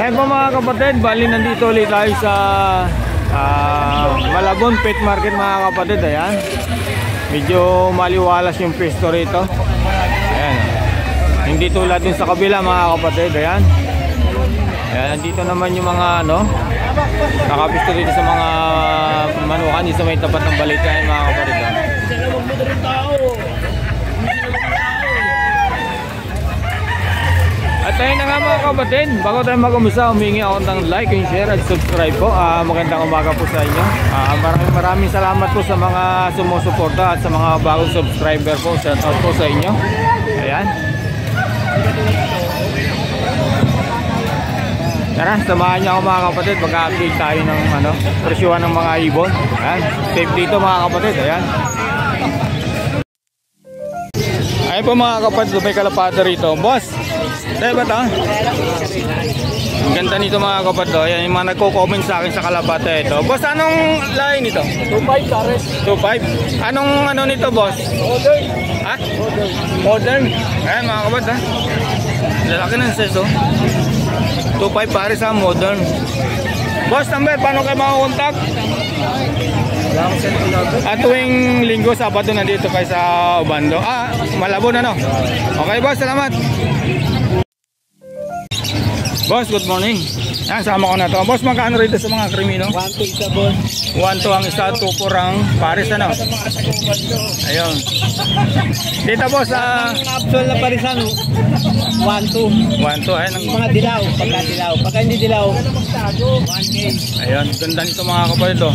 Ayun po mga kapatid, bali nandito ulit tayo sa Malabon Pet Market mga kapatid. Ayan, medyo maliwalas yung pwesto rito. Ayan, hindi tulad dun sa kabila mga kapatid. Ayan, ayan, nandito naman yung mga nakapisto dito sa mga manukan dito sa may tapat ng balita mga kapatid. At ayun na nga mga kapatid, bago tayo mag-umisa, humingi ako ng like and share at subscribe po. Magandang umaga po sa inyo. Maraming salamat po sa mga sumusuporta at sa mga bagong subscriber po. Shout out po sa inyo. Ayan. Tara, samahan niyo ako mga kapatid. Mag-update tayo ng presyuhan ng mga ibon. Ayan, safe dito mga kapatid. Ayan. Ayun po mga kapatid, may kalapata rito. Boss, tayo ba ito? Ang ganda nito mga kapatid. Ayan yung mga nagko-comment sa akin sa kalapata ito. Boss, anong line nito? 2.5 pares. 2.5? Anong nito boss? Modern. Ha? Modern. Ayan mga kapatid ha. Lalaki ng seso. 2.5 pares ha, modern. Boss, number, paano kayo makakontakt? At tuwing linggo, Sabado nandito kayo sa Obando. Malabon Okay boss, salamat. Boss, good morning. Yan, sama ko na to. Boss, magkano rito sa mga krimino? 1.2 isa boss. 1.2 ang isa, 2 po ang pares Ayun. Dito boss, Absol na parisan 1.2. 1.2, ayun. Mga dilaw, pagka dilaw. Pagka hindi dilaw, 1K. Ayun, ganda nito mga kapatid to.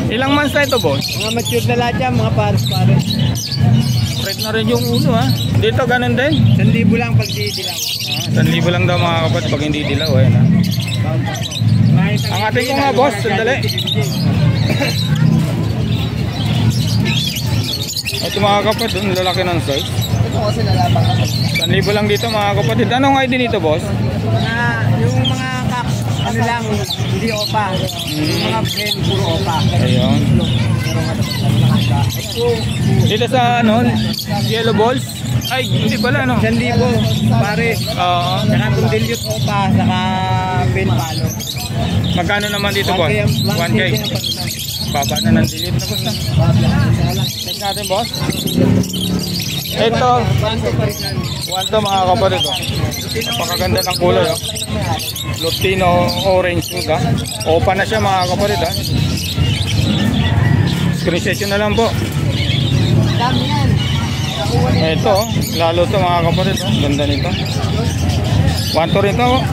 Ilang months na ito boss? Mga mature na lahat yan, mga pares-pares. Red na rin yung ulo ha. Dito ganun din? 1,000 lang pag di dilaw. 1,000 lang daw mga kapatid pag hindi dilaw. Ayun ha. Ang ating ko nga boss, sandali. Ito mga kapatid, ang lalaki ng size. Ito kasi nalabang ako. 1,000 lang dito mga kapatid. Anong ID nito boss? Yung mga lang, hindi opa. Yung mga friend, puro opa. Ayun. Dito sa yellow balls? Ay, hindi pala 1,000 pare. Oo. Saka kung dilute opa, saka pen palo. Magkano naman dito boss? 1K. Baba na ng delete na boss na. Check natin boss. Ito 1 mga kapatid napakaganda ng kulay Lutino orange food Opa na siya mga kapatid Screenshot na lang po. Ito lalo to mga kapatid Ganda nito. 1 to rin to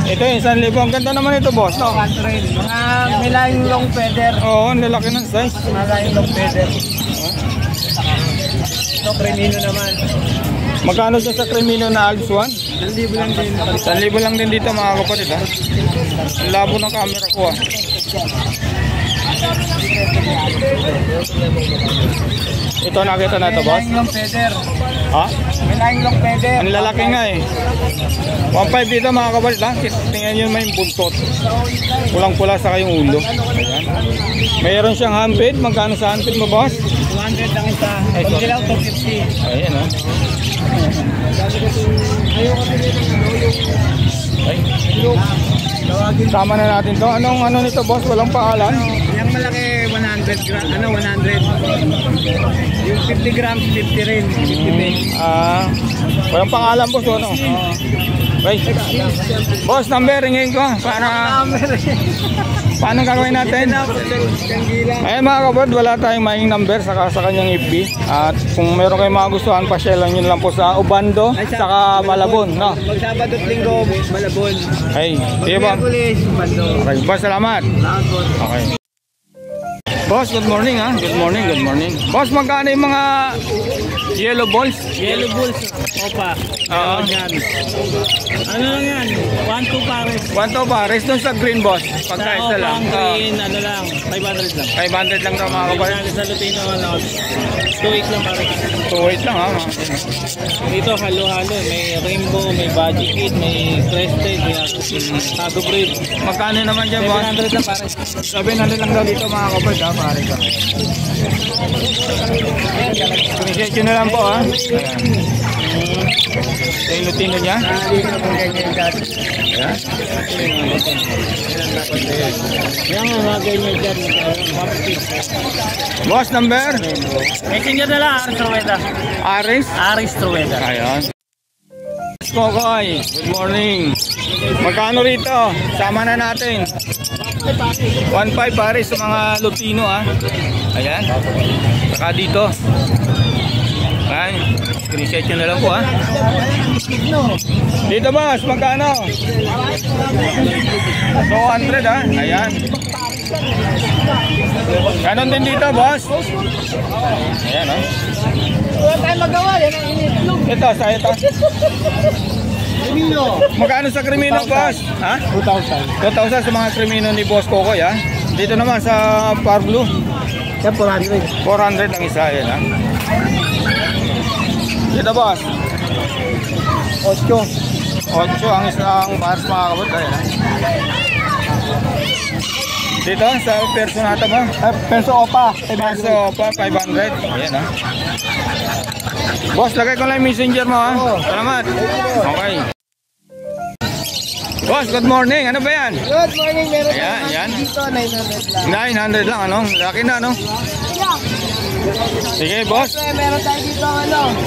Ito yung 1,000. Ang ganda naman ito boss Mga milayong long feather. Oo, ang lalaki ng size. Milayong long feather. Ito cremino naman. Magkano siya sa cremino na Alps 1? 1,000 lang din. 1,000 lang din dito mga kapatid Ang labo ng camera ko Ito nakita na ito boss? Milayong long feather. Ha? Milayong long feather. Ang lalaki nga 1.5 dito mga kapatid Tingnan nyo may buntot. Pulang pula sa kayong ulo. Ayan. Mayroon siyang handpid. Magkano sa handpid mo boss? 200 lang isa. Pag dilaw 250. Ayan Sama na natin to. Anong nito boss? Walang paalan? Yung malaki 100 grams. 100. Yung 50 grams 50 rin. 50 base. Walang pangalan boss Wait. Boss, number ringin ko paano gagawin natin? Ayun mga kapatid, wala tayong maing number sa kanyang FB. At kung meron kayong mga gustuhan, pasyalan nyo lang po sa Obando saka Malabon Magsabado at Linggo, Malabon. Ay, sige ba? Okay, boss, salamat. Okay. Boss, good morning Good morning. Boss, magkano yung mga yellow balls? Yellow balls, opa. Ano lang yan? 1-2 pares. 1-2 pares doon sa green boss. Pagkaisa lang. Green, 500 lang. 500 lang daw mga kapatid. Sa Lutino, 2.8 lang pares. 2.8 lang Dito halo-halo, may rainbow, may budgie kit, may crested, may shadow breed. Magkano naman dyan boss? 700 lang pares. 700 lang daw dito mga kapatid pare ka. Screenshot nyo na lang po ha. Ayan. Tino-tino niya. Ayan. Yan nga mga ganyan dyan. Boss, number? Messenger na lang, Aris Trueda. Aris? Aris Trueda. Ayan. Kokoy, good morning. Magkano rito? Sama na natin. 1.5 pares sa mga Lutino ha. Ayan. Saka dito. Ayan. Screenshot nyo na lang po ha. Dito boss, magkano? 200 ha. Ayan. Ganon din dito boss. Ayan ha. Wala tayong magawa, yan ang initlog. Ito, sa ito. Krimino. Magkano sa Krimino boss? Ha? 2,000. 2,000 sa mga Krimino ni Boss Kokoy ha. Dito naman sa Par Blue. Yan, 400. 400 ang isa yan ha. Dito boss. 8 ang isang pars mga kabot. Ayan ha. Dito sa personata mo. Peso opa. Perso pa 500. Ayan ha. Boss, lagay ko lang yung messenger mo ha. Salamat. Okay. Boss, good morning. Ano ba yan? Good morning, meron Ayan, naman yan. dito, 900 lang. 900 lang ano? Laki na ano? Sige boss. Okay, meron tayo dito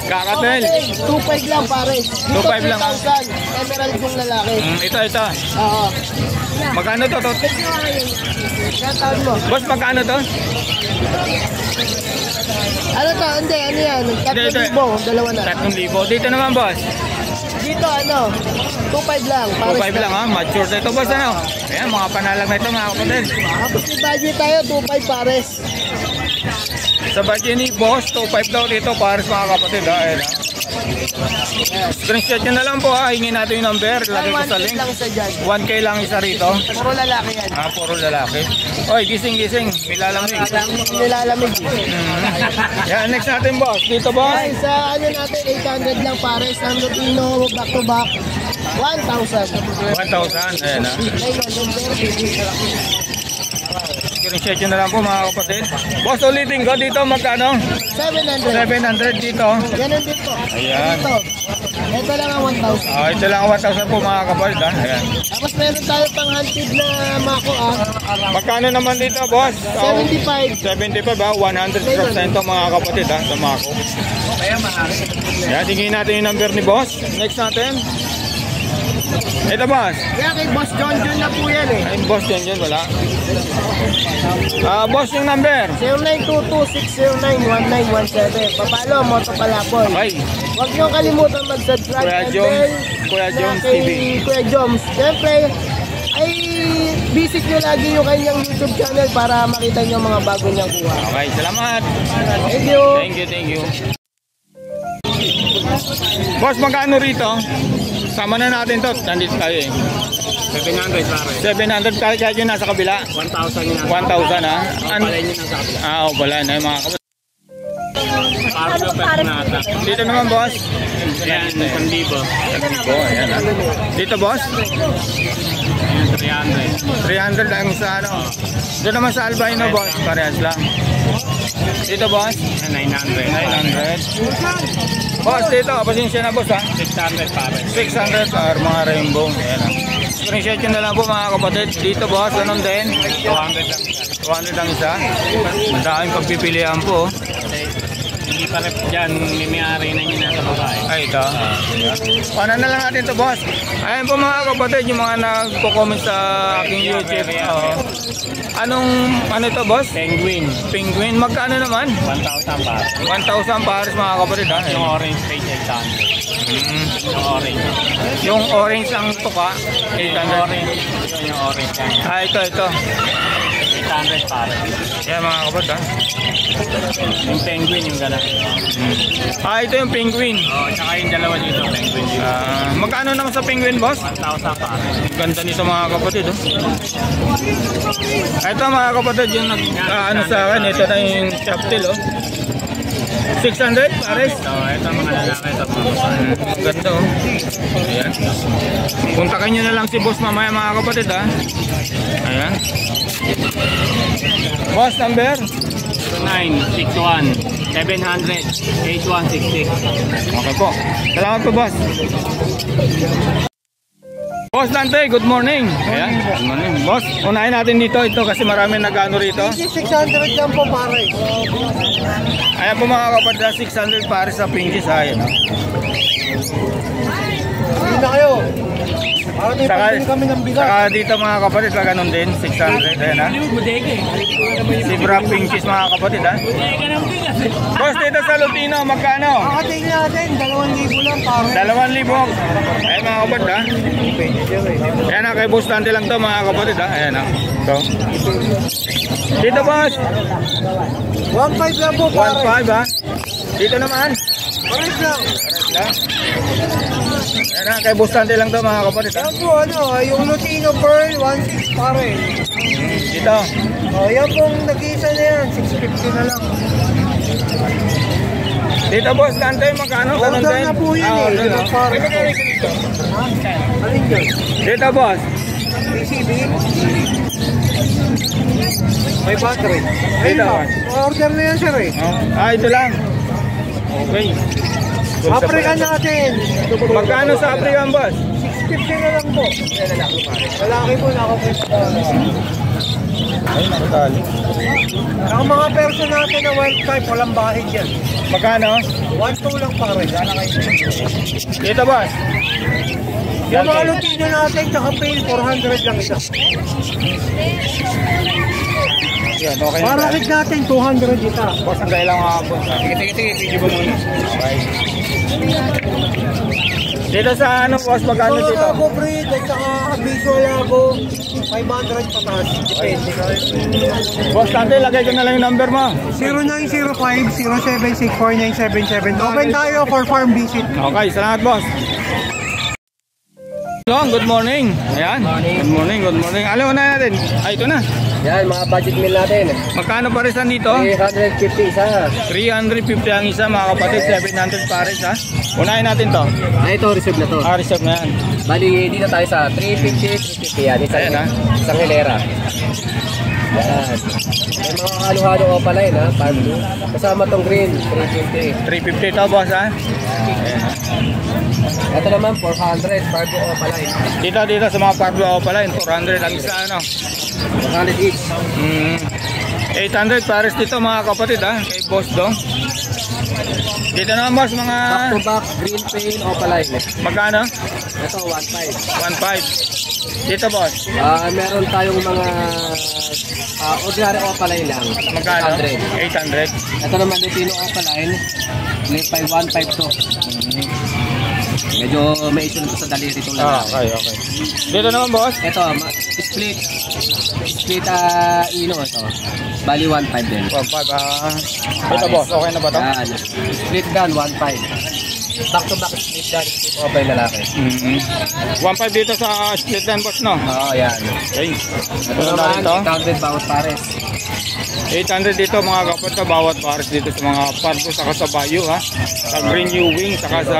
Kakatel. 2.5 lang pares. Dito 2.5 lang. 3,000. Emerald yung lalaki. Ito. Oo. Magkano to? Ilang taon mo? Boss, magkano to? Ano to? Hindi, ano yan? Hindi. 3,000. Dalawa na. 3,000. Dito naman boss. Dito 2.5 lang. 2.5 lang ha. Mature na ito boss ano? Ayan, mga panalag na ito mga kapatid. Tapos may budget tayo, 2.5 pares. Sa budget ni boss, 2.5 daw dito pares mga kapatid ha. Ayan ha. Screenshot nyo na lang po ha. Hingin natin yung number. Lagay ko sa 1K link. lang sa dyan. 1K lang isa rito. Puro lalaki yan. Puro lalaki. Oy, gising. May lalamig. Nilalamig. Yan, next natin boss. Dito boss. Ay, sa ano natin, 800 lang pares. Ang Lutino, back to back. 1,000. 1,000. Ayan ha. Screenshot nyo na lang po mga kapatid. Boss, ulitin ko dito magkano? 700. 700 dito. Ganun din po. Ayan. Ito lang ang 1,000. Ito lang ang 1,000 po mga kapatid ha. Ayan. Tapos meron tayo pang hunted na mako Magkano naman dito boss? 75. 75 ha. 100% mga kapatid ha. Sa Mako. Ayan, tingin natin yung number ni boss. Next natin. Ito boss. Kaya kay Boss John na po yan eh. Ay boss yan wala. Boss yung number. 0922-609-1917. Papalo, Moto Palapoy. Okay. Huwag niyong kalimutan mag-subscribe. Kuya and Joms. bell Kuya na Joms kay TV. Kuya Joms. Siyempre, ay visit nyo lagi yung kanyang YouTube channel para makita nyo mga bago niyang kuha. Okay, salamat. Thank you. Thank you. Boss, magkano rito? Sama na natin to. Nandito tayo eh. 700 pare. 700 kahit yung nasa kabila. 1,000 yun. 1,000 ha. Palayin nyo nasa kabila. Wala na mga kapatid. Para nata. Dito naman boss. Yan, 1,000. Ayan ha. Dito boss. 300. 300 lang sa ano. Doon naman sa albino boss. Parehas lang. Dito boss. 900. 900. Boss dito. Pasensya na boss ha. 600 pare. 600 or mga rainbow. Ayan ha. Screenshot nyo na lang po mga kapatid. Dito boss. Ganun din. 200 lang. 200 lang isa. Madaming pagpipilian po. Hindi pa rin dyan, may-ari na nyo nasa babae. Ay ito. Paano na lang natin to boss. Ayan po mga kapatid. Yung mga nagpo-comment sa aking YouTube. Ano ito boss? Penguin. Penguin. Magkano naman? 1,000 pare. 1,000 pares mga kapatid ha. Yung orange face 800. Yung orange. Yung orange ang tuka. Yung 800. orange. Yung orange yan. Ito. 800 pare. Yan mga kapatid ha. Yung penguin yung gano'n. Ito yung penguin. Tsaka yung dalawa dito, penguin dito. Magkano naman sa penguin boss? 1,000 pare. Ganda nito mga kapatid oh. Ito mga kapatid yung ano sa akin. Ito na yung chaptel oh. 600 pares. Ito mga lalaki, ito mga babae. Ganda oh. Ayan. Puntakin nyo na lang si boss mamaya mga kapatid ha. Ayan. Boss number? 0961 700-8166. Okay po. Salamat po, boss. Boss Dante, good morning. Ayan, good morning. Boss, unahin natin dito ito kasi marami nag-ano rito. 600 lang po pare. Ayan po mga kapatid, 600 pare sa pinches. Ayan. Hindi na kayo. Para may Saka, pagpili kami ng bigas. saka dito mga kapatid, ganun din, 600. Ayan ha. Zebra pinches mga kapatid ha. Boss, dito sa Lutino, magkano? Kakating natin, 2,000 lang pare. 2,000. Ayan mga kapatid ha. Ayan ha, kay Boss Dante lang to mga kapatid ha. Ayan ha. So, dito boss, 1,500 lang po pare. 1,500 ha. Dito naman. Pares lang. Ayan ha, kay Boss Dante lang to mga kapatid ha. Yan po ano, yung Lutino Pearl, 1,600 pare. Dito. O yan pong nag-iisa na yan, 650 na lang. Dito boss Dante, magkano? Ganun Order din? na po yun Ah, order eh. na. Pare. Alin yun? Dito boss. PCB? May battery. Dito. Order na yan sir eh. Oh. Ah, ito lang. Okay. African natin. Magkano sa African boss? 650 na lang po. Lalaki po na ako po. Ay, nakatali. Ang mga person natin na wild type, walang bahid yan. Magkano? 1,2 lang pare. Sana kayo. Dito boss. Yung mga Lutino natin, tsaka pail, 400 lang isa. Yan, okay na. Para kit natin, 200 isa. Boss, ang kailangan nga po. Sige, video mo muna. Okay. Dito sa ano boss, magkano Mga dito? ako breed, at saka visual ako, 500 pataas. Depende. Boss Dante, lagay ko na lang yung number mo. 0905-076-4977. Open tayo for farm visit. Okay, salamat boss. Long, good morning. Ayan. Good morning, good morning. Alam na natin. Ay, ito na. Yan, mga budget meal natin. Magkano parisan dito? 350 isa. 350 ang isa mga kapatid, 700 pares ha. Unahin natin to. Ito, reserve na to. Reserve na yan. Bali, dito tayo sa 350 yan. Ayan, ha? Isang hilera. Yan. May mga halo-halo o pala yun ha. Pando. Kasama tong green, 350. 350 to boss ha. Ayan. Ito naman, 400. Pardo o pala yun. Dito sa mga pardo ako pala, yung 400 ang isa ano. 100 each. 800 pares dito mga kapatid ha. Kay Boss Dong. Dito naman boss mga Back to back, green pail o pala yun. magkano? Ito, 1.5. 1.5. Dito boss. Meron tayong mga ordinary opaline lang. Magkano? 800. 800. Ito naman Lutino opaline. Late by 1.5 to. Medyo may issue nito sa daliri itong lalaki. Okay. Dito naman boss. Ito, split ino ito. Bali 1.5 din. 1.5 ito boss, okay na ba to? Yan. Split gun 1.5. Back to back split gun, split opaline lalaki. 1.5 dito sa split line boss no? Oo, yan. Okay. Ito Ito na naman, rin to. 800 bawat pares. 800 dito mga kapatid, bawat pares dito sa mga pardo saka sa Bayo ha. Sa Green New Wing saka sa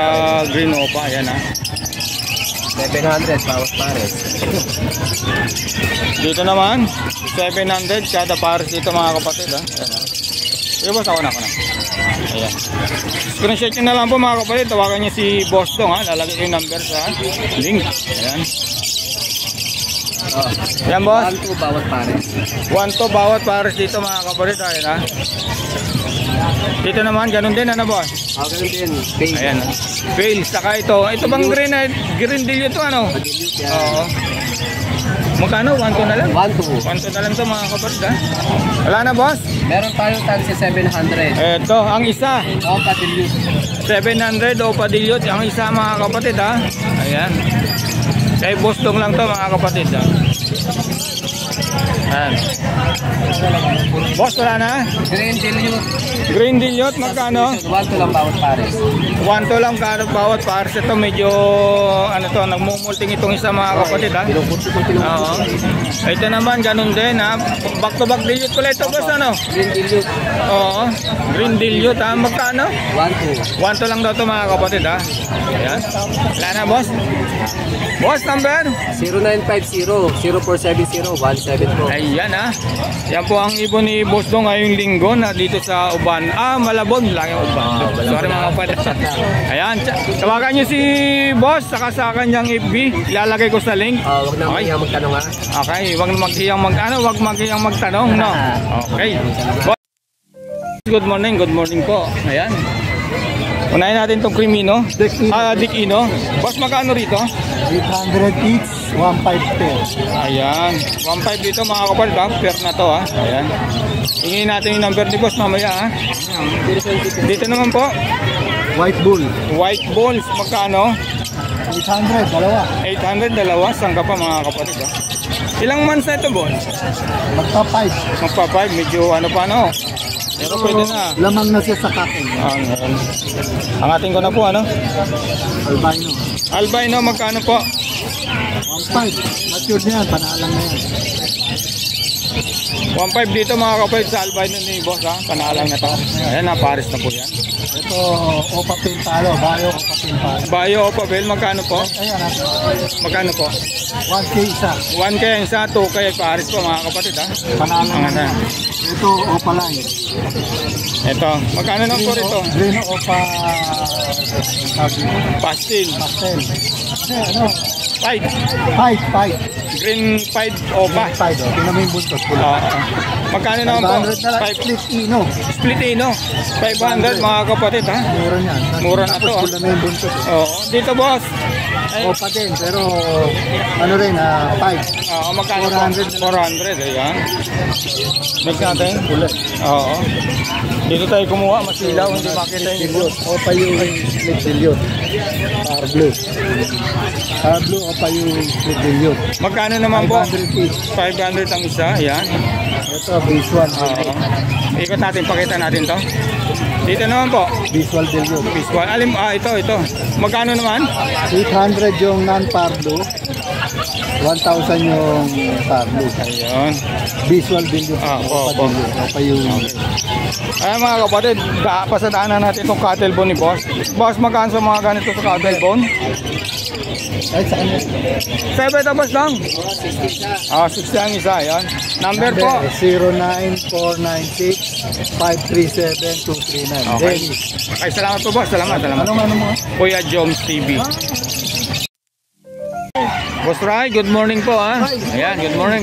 Green Opa, ayan ha. 700 bawat pares. Dito naman 700 kada pares dito mga kapatid ha. Ayan ha. Sige boss, ako na. Ayan. Screenshot nyo na lang po mga kapatid, tawagan nyo si Boss Dong ha. Lalagay ko yung number sa link. Ayan. Ayan boss. 1-2 bawat pares. 1 to bawat pares dito mga kapatid. Ayan ha. Dito naman, ganun din ano boss? Ganun din. Pail. Ayan. Fail. Saka ito. Ito bang green deal ito ano? Dilute yan. Oo. Magkano? 1 to na lang? 1-2. 1 to na lang ito mga kapatid ha. Wala na boss? Meron tayong taxi 700. Ito, ang isa. Opa dilute. 700 o padilyot. Ang isa mga kapatid ha. Ayan. Kay Boss Dong lang to mga kapatid ha. Ayan. Boss, wala na? Green dilute. Green dilute, magkano? 1-2 lang bawat pares. 1 to lang kada bawat pares. Ito medyo ano to, nagmumulting itong isa mga kapatid ha. Oo. Ito naman ganun din ha. Back to back dilute pala ito boss ano? Green dilute. Oo. Green dilute ha. Magkano? 1-2. 1 to lang daw to mga kapatid ha. Ayan. Wala na boss? Boss number? 0950-0470-174. Ayan ha. Yan po ang ibon ni Boss Dong ngayong linggo na dito sa Uban. Malabon. Lang yung Uban. Sorry mga kapatid. Ayan. Tawagan nyo si Boss saka sa kanyang FB. Ilalagay ko sa link. Huwag na maghihang magtanong ha. Okay. Huwag maghihang magtanong. No? Okay. Boss, good morning po. Ayan. Unahin natin itong Crimino. Dick Ino. Boss, magkano rito? 800 each, 1.5 pair. Ayan. 1.5 dito mga kapal. Pair na to ha. Ayan. Hingin natin yung number ni Boss mamaya ha. Dito naman po. White bull. White Bulls. Magkano? 800, dalawa. 800, dalawa. Saan ka pa mga kapatid ha? Ilang months na ito, Boss? Magpa 5. Medyo ano pa no? Pero pwede na. Lamang na siya sa kakin. Ang ating ko na po ano? Albino. Albino, magkano po? 1.5. Matured na yan, panalang na yan. 1.5 dito mga kapatid sa albino ni Boss ha. Panalang na to. Ayan na, Paris na po yan. Ito, Opa Pintalo, Bayo Opa Pintalo. Bayo o Pavel, magkano po? Ayan ha. Magkano po? 1K isa. 1K ang isa, 2K Paris po mga kapatid ha. Panalang Ang na. ano. Ito, Opa Line. Ito, magkano lang po rito? Green Opa Pastel. Pastel. Ano? 5. Green 5 Opa. 5. Tingnan mo yung buntot. Magkano naman po? 500 na lang. 5 Split Ino. Split Ino. 500 mga kapatid ha. Mura niyan. Mura na to, Tapos na yung buntot. Dito Boss. Ay, Opa din, pero ano rin, 5. magkano po? 400. Ayan. Next natin. Oo. Dito tayo kumuha. Masilaw. Hindi makita yung ibon. Opa yung split dilute. Star blue. Star blue, Opa yung split dilute. Magkano naman po? 500 each. 500 ang isa. Ayan. Ito, visual. Oo. Ikot natin. Pakita natin to. Dito naman po. Visual dilute. Visual. Ito. Magkano naman? 800 yung non-par blue. 1,000 yung star blue. Ayun. Visual dilute. Opo. Opa yung... Ayan mga kapatid, pasadaanan natin itong cattle bone ni Boss. Boss, magkano sa mga ganito sa cattle bone? Ay, sa kanya. 7 tapos lang. 60 ang isa, ayan. Number po. 09496-537-239. Okay. Okay, salamat po Boss, salamat. Ano mo? Kuya Joms TV. Boss Ray, good morning po ha. Ayan, good morning.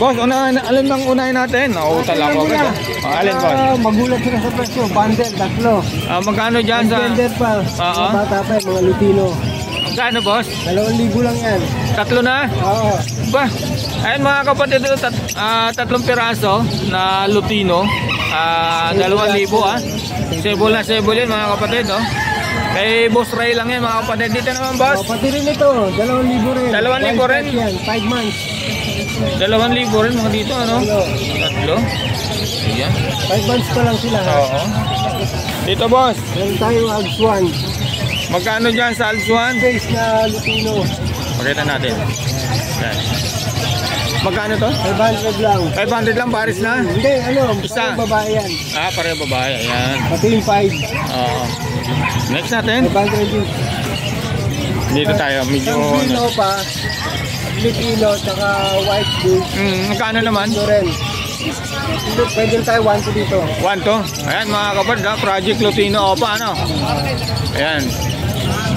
Boss, alin bang unahin natin? Nauutal ako agad. Alin Boss? Magulat sila sa presyo. Bundle, tatlo. Magkano dyan sa... Gender pa. Oo. Mga bata pa, mga Lutino. Magkano Boss? 2,000 lang yan. Tatlo na? Oo. Ba? Ayan mga kapatid, tatlong piraso na Lutino. 2,000 ha. Sable na sable yun mga kapatid, no? Kay Boss Ray lang yan mga kapatid. Dito naman Boss. Pati rin ito, 2,000 rin. 2,000 rin? Yan, 5 months. 2,000 rin mga dito, ano? Tatlo. Ayan. 5 months pa lang sila. Ha? Oo. Dito Boss. Meron tayong Agswan. Magkano dyan sa Alsuan? Face na Lutino. Pakita natin. Yan. Magkano to? 500 lang. 500 lang Paris na? Hindi, Isa. parang babae yan. Pareho babae. Ayan. Pati yung 5. Oo. Next natin. 500 din. Dito tayo. Medyo... Ang Lutino pa, Lutino, tsaka white blue. Magkano naman? Ito rin. Pwede tayo 1 to dito. 1 to. Ayan mga kapatid, Project Lutino Opa, ano? Ayan.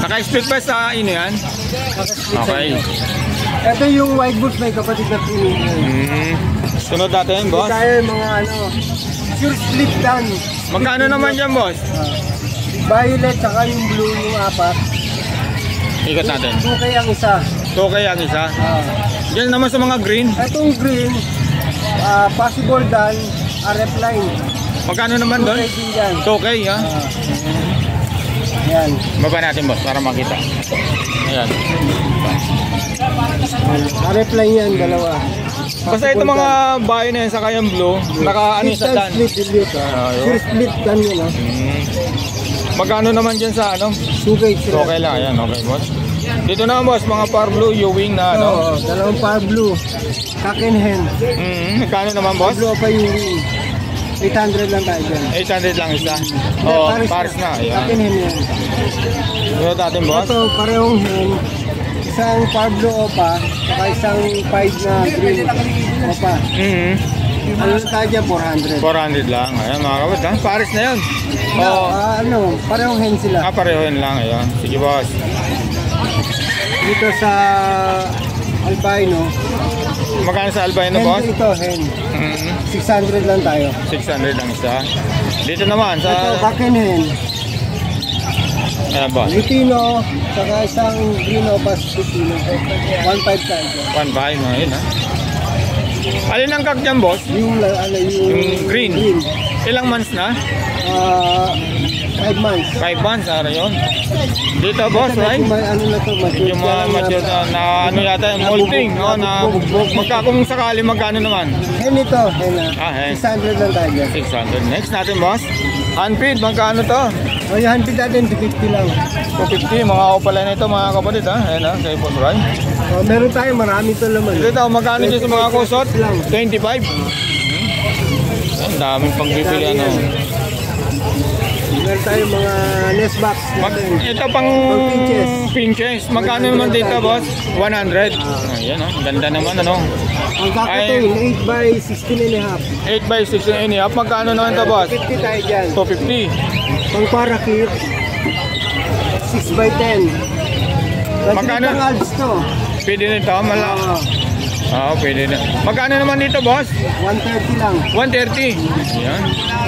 Naka-split ba sa ino yan? Okay. Ito yung white boots, may kapatid na pinili. Sunod natin, boss. Tayo mga pure split dan. Magkano naman dyan, boss? Violet, tsaka yung blue, yung 4. Ikot natin. 2K ang isa. 2K ang isa. Diyan naman sa mga green. Itong green, possible dan, RF line. Magkano naman doon? 2K din yan. 2K, ha? Yan. Baba natin, boss, para makita. Ayan. RF line yan, dalawa. Basta ito mga bayo na yan sa kayang blue, naka-ano sa dan. Split dilute, Pure split dan yun, Magkano naman dyan sa ano? 2K sila. Okay lang, ayan, okay, boss. Dito na, boss, mga par blue, Ewing na ano? Oo, dalawang par blue. Cock and hen. Magkano naman, boss? Blue pa yung wing. 800 lang tayo dyan. 800 lang isa. Oo, Paris na. Ayan. Cock and hen yan. Ito natin, boss. Ito, parehong hen. Isang par blue opa, saka isang 5 na green. Opa. Ano na tayo dyan? 400. 400 lang. Ayan mga kapatid ha. Pares na yun. Parehong hen sila. Pareho yun lang. Ayan. Sige boss. Dito sa albino. Magkano sa albino boss? Ito hen. 600 lang tayo. 600 lang isa. Dito naman sa... Ito backen hen. Ayan boss. Lutino, saka isang green opas lutino. 1.5 tayo. 1.5 mga yun ha. Alin ang kag dyan boss? Yung green. Ilang months na? 5 months. 5 months, ara yun. Dito boss, right? Ano na to, Yung mga mature na ano yata, molting. Kung sakali magkano naman? Hen ito, hen na. Hen. 600 lang tayo. 600. Next natin boss. Handfeed, magkano to? O yung handfeed natin, 250 lang. 250, mga opala na ito mga kapatid ha. Ayan ha, kay Boss Ray. Meron tayo, marami ito naman. Dito, magkano dyan sa mga kusot? 25. Ang daming pangbibili ano. Meron tayo mga nest box. Ito pang pinches. Magkano naman dito boss? 100. Ayan ha, ganda naman ano. Ang kakato 8 by 16 and a half. 8 by 16 and a half. Magkano naman ito boss? 250 tayo dyan. 250. Pang parakit, 6 by 10. Magkano? Pang alps to. Pwede nito, pwede na. Magkano naman dito boss? 130 lang. 130. Ayan.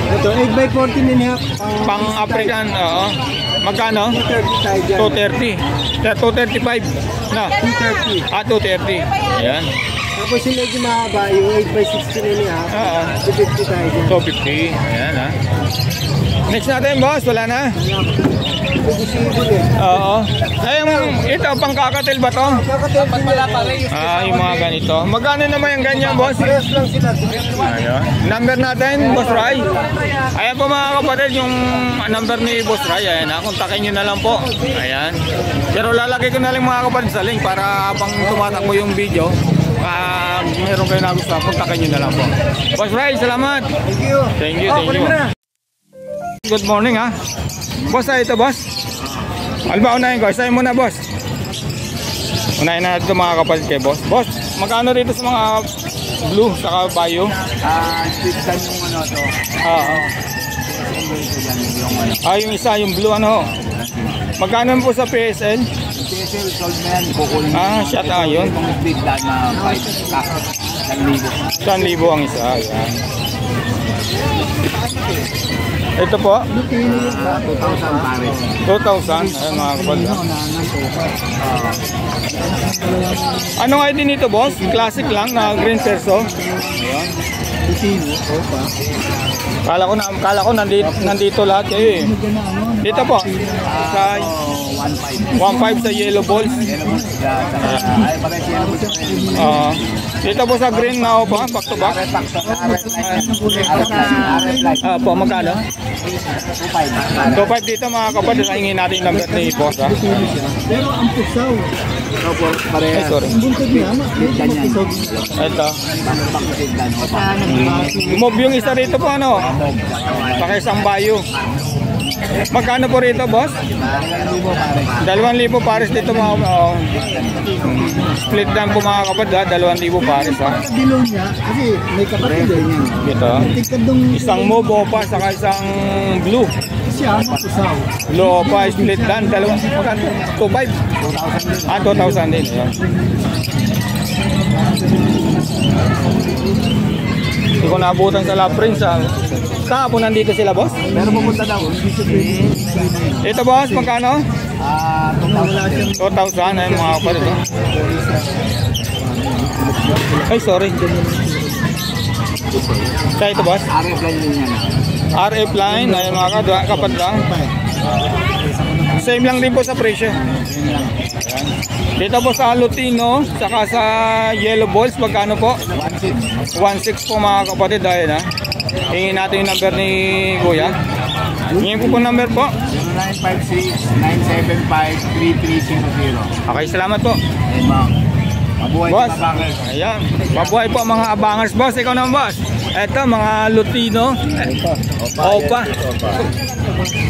Ito, 8 by 14 and a half. Pang African, oo. Magkano? 230 tayo dyan. 230. 235 na. 230. 230. Ayan. Tapos yung medyo mahaba, yung 8 by 16 and a half. 250 tayo dyan. 250. Ayan ha. Next natin boss, wala na. Oo. Ay, ito, pang kakatil ba to? Dapat pala pala yung yung mga ganito. Magkano naman yung ganyan boss? parehas lang sila. Ayan. Number natin, Boss Ray. Ayan po mga kapatid, yung number ni Boss Ray. Ayan ha, kontakin nyo na lang po. Ayan. Pero lalagay ko na lang mga kapatid sa link para habang tumatakbo yung video. Meron kayo na gusto, kontakin nyo na lang po. Boss Ray, salamat. Thank you. Thank you. Good morning ha. Boss, ito boss. Alba, unahin ko. Isahin mo na boss. Unahin na natin mga kapatid kay boss. Boss, magkano rito sa mga blue saka bio? Sixtan yung ano to. Yung isa, yung blue ano. Magkano po sa PSL? PSL sold na yan. Kukunin Shot yun. Itong split lang na 5,000. 1,000 ang isa. Ayan. Ito po? 2,000 pare. 2,000. Ayan mga kapatid. Anong ID nito boss? Classic lang na green perso. Ayan. Kala ko nandito lahat kayo eh. Dito po. Sa 1.5 sa yellow balls. Dito po sa green na opa, back to back. Po, magkano? 2.5 dito mga kapatid. Hingin natin yung number ni boss ha. Pero ang pusaw. Ay, sorry. Ito. Mob yung isa rito po ano. Saka isang bayo. Magkano po rito boss? 2,000 pares dito mga split down po mga kapatid ha. 2,000 pares ha. Bilong niya, kasi may kapatid eh. Ito. Isang mob opa saka isang blue. Siya, pusaw. Blue opa split down. 2,500. 2,000 din. Ayan. Hindi ko naabutan sa La Prince ha. Saan po nandito sila boss? Pero pumunta daw. Ito boss, magkano? 2,000. Ayun mga kapatid. Ay sorry. Sa ito boss? RF line din yan. RF line, ayun mga kapatid. Same lang din po sa presyo. Ayan. Dito po sa Lutino, saka sa yellow balls, magkano po? 1.6 po mga kapatid. Ayun ha. Hingin natin yung number ni Kuya. Hingin po number po. 0956-975-3300. Okay, salamat po. Mabuhay boss. mga bangers. Ayan. Mabuhay po mga abangers boss. Ikaw naman boss. Ito, mga Lutino. Opa.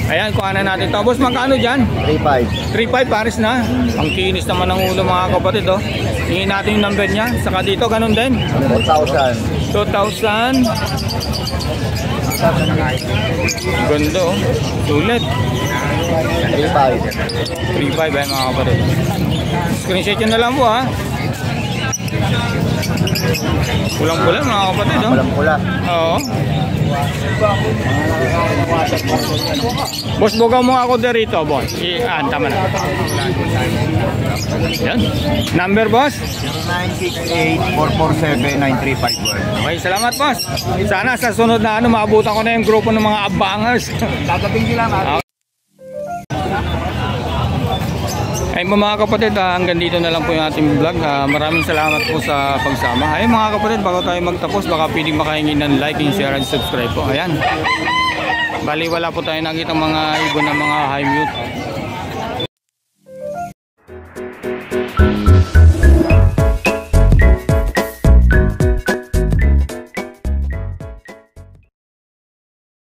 Ayan, kuha na natin to. Boss, magkano dyan? 3.5. 3.5 pares na. Ang kinis naman ng ulo mga kapatid, oh. Hingin natin yung number niya. Saka dito, ganun din. 4,000. 2,000. Ganda, oh. Sulit. 3.5. 3.5 ay mga kapatid. Screenshot yun na lang po, ha. Pulang-pula mga kapatid, oh. Pula. Oo. Boss, bugaw mo ako dito, boss. Tama na. Yan. Number, boss? 0968-447-9351. Okay, salamat, boss. Sana sa sunod na maabutan ko na yung grupo ng mga abangers. Tataping sila, Okay. Ay mga kapatid, hanggang dito na lang po yung ating vlog. Maraming salamat po sa pagsama. Ay mga kapatid, bago tayo magtapos, baka pwedeng makahingi ng like, and share, and subscribe po. Ayan. Bali wala po tayo nakita mga ibon ng mga high mute.